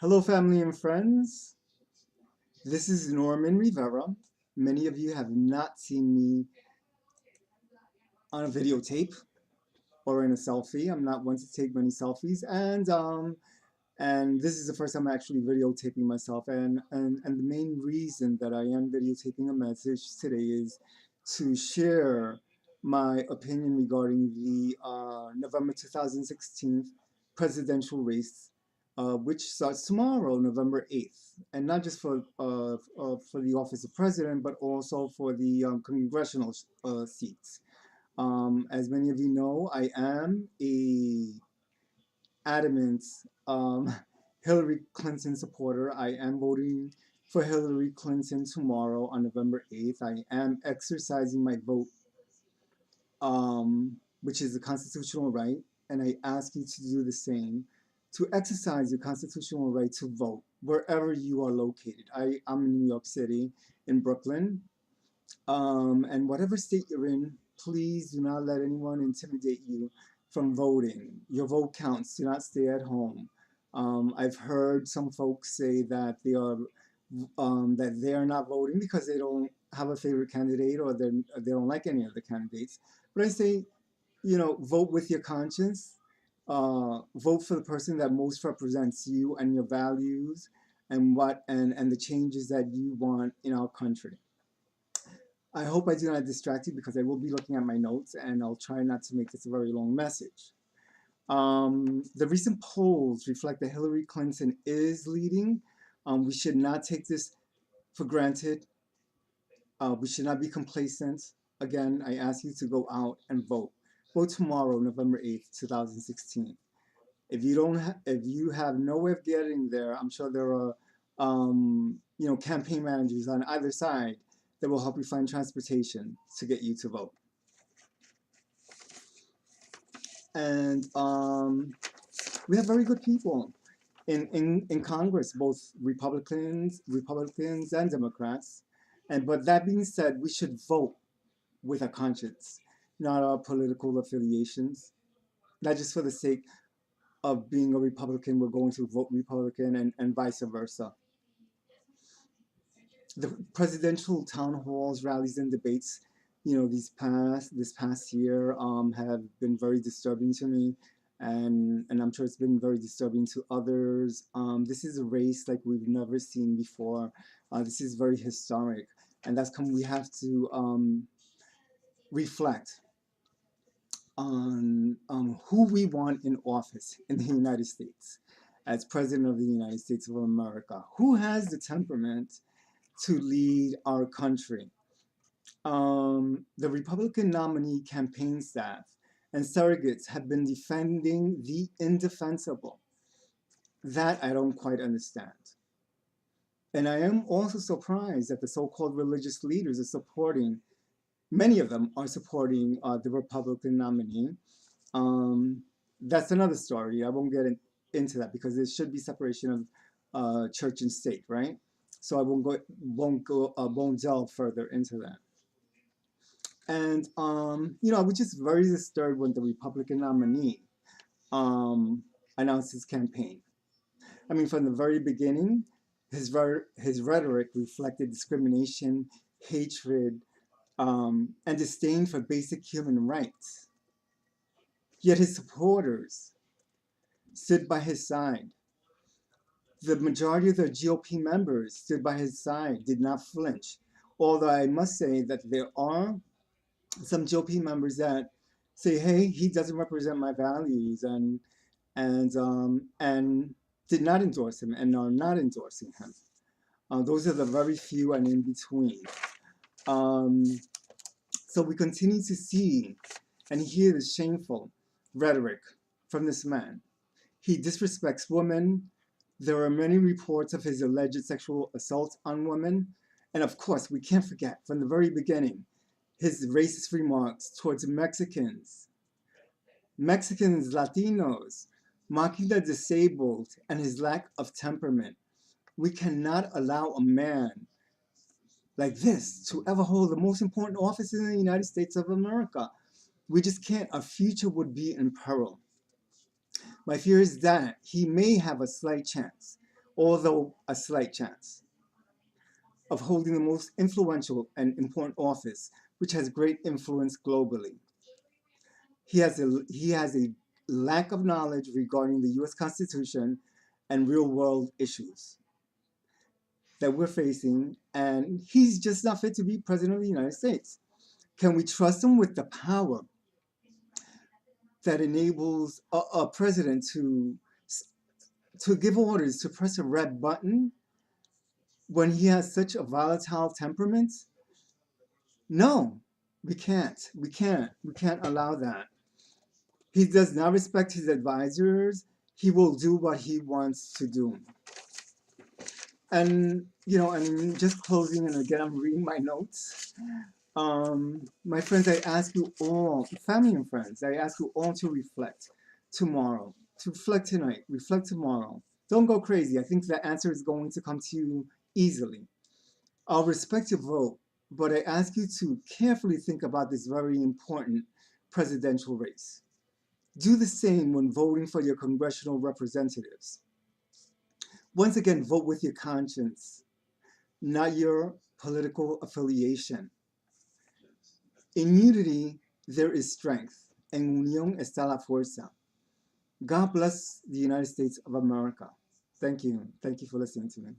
Hello, family and friends. This is Norman Rivera. Many of you have not seen me on a videotape or in a selfie. I'm not one to take many selfies, and this is the first time I'm actually videotaping myself. And the main reason that I am videotaping a message today is to share my opinion regarding the November 2016 presidential race, which starts tomorrow, November 8th, and not just for the office of president, but also for the congressional seats. As many of you know, I am a adamant um, Hillary Clinton supporter. I am voting for Hillary Clinton tomorrow on November 8th. I am exercising my vote, which is a constitutional right, and I ask you to do the same, to exercise your constitutional right to vote wherever you are located. I'm in New York City, in Brooklyn, and whatever state you're in, please do not let anyone intimidate you from voting. Your vote counts. Do not stay at home. I've heard some folks say that they are not voting because they don't have a favorite candidate or they don't like any of the candidates. But I say, vote with your conscience. Vote for the person that most represents you and your values and the changes that you want in our country. I hope I do not distract you because I will be looking at my notes and I'll try not to make this a very long message. The recent polls reflect that Hillary Clinton is leading. We should not take this for granted. We should not be complacent. Again, I ask you to go out and vote. Vote tomorrow, November 8th, 2016. If you have no way of getting there, I'm sure there are campaign managers on either side that will help you find transportation to get you to vote. And we have very good people in Congress, both Republicans and Democrats. But that being said, we should vote with a conscience, not our political affiliations. Not just for the sake of being a Republican, we're going to vote Republican and vice versa. The presidential town halls, rallies, and debates, this past year, have been very disturbing to me, and I'm sure it's been very disturbing to others. This is a race like we've never seen before. This is very historic, and we have to reflect on who we want in office in the United States as President of the United States of America. Who has the temperament to lead our country? The Republican nominee campaign staff and surrogates have been defending the indefensible. That I don't quite understand. And I am also surprised that the so-called religious leaders are supporting, many of them are supporting the Republican nominee. That's another story. I won't get into that because there should be separation of church and state, right? So I won't delve further into that. And I was just very disturbed when the Republican nominee announced his campaign. I mean, from the very beginning, his rhetoric reflected discrimination, hatred, and disdain for basic human rights. Yet his supporters stood by his side. The majority of the GOP members stood by his side, did not flinch. Although I must say that there are some GOP members that say, "Hey, he doesn't represent my values," and did not endorse him and are not endorsing him. Those are the very few and in between. Um, so we continue to see and hear the shameful rhetoric from this man. He disrespects women. There are many reports of his alleged sexual assault on women. And of course, we can't forget from the very beginning his racist remarks towards Mexicans, Latinos, mocking the disabled, and his lack of temperament. We cannot allow a man like this to ever hold the most important office in the United States of America. We just can't. Our future would be in peril. My fear is that he may have a slight chance, although a slight chance, of holding the most influential and important office, which has great influence globally. He has a lack of knowledge regarding the US Constitution and real world issues that we're facing, and he's just not fit to be president of the United States. Can we trust him with the power that enables a president to give orders, to press a red button when he has such a volatile temperament? No, we can't. We can't allow that. He does not respect his advisors. He will do what he wants to do. And, and just closing, and again, I'm reading my notes. My friends, I ask you all, family and friends, I ask you all to reflect tomorrow, to reflect tonight, reflect tomorrow. Don't go crazy. I think the answer is going to come to you easily. I'll respect your vote, but I ask you to carefully think about this very important presidential race. Do the same when voting for your congressional representatives. Once again, vote with your conscience, not your political affiliation. In unity, there is strength. En unión está la fuerza. God bless the United States of America. Thank you. Thank you for listening to me.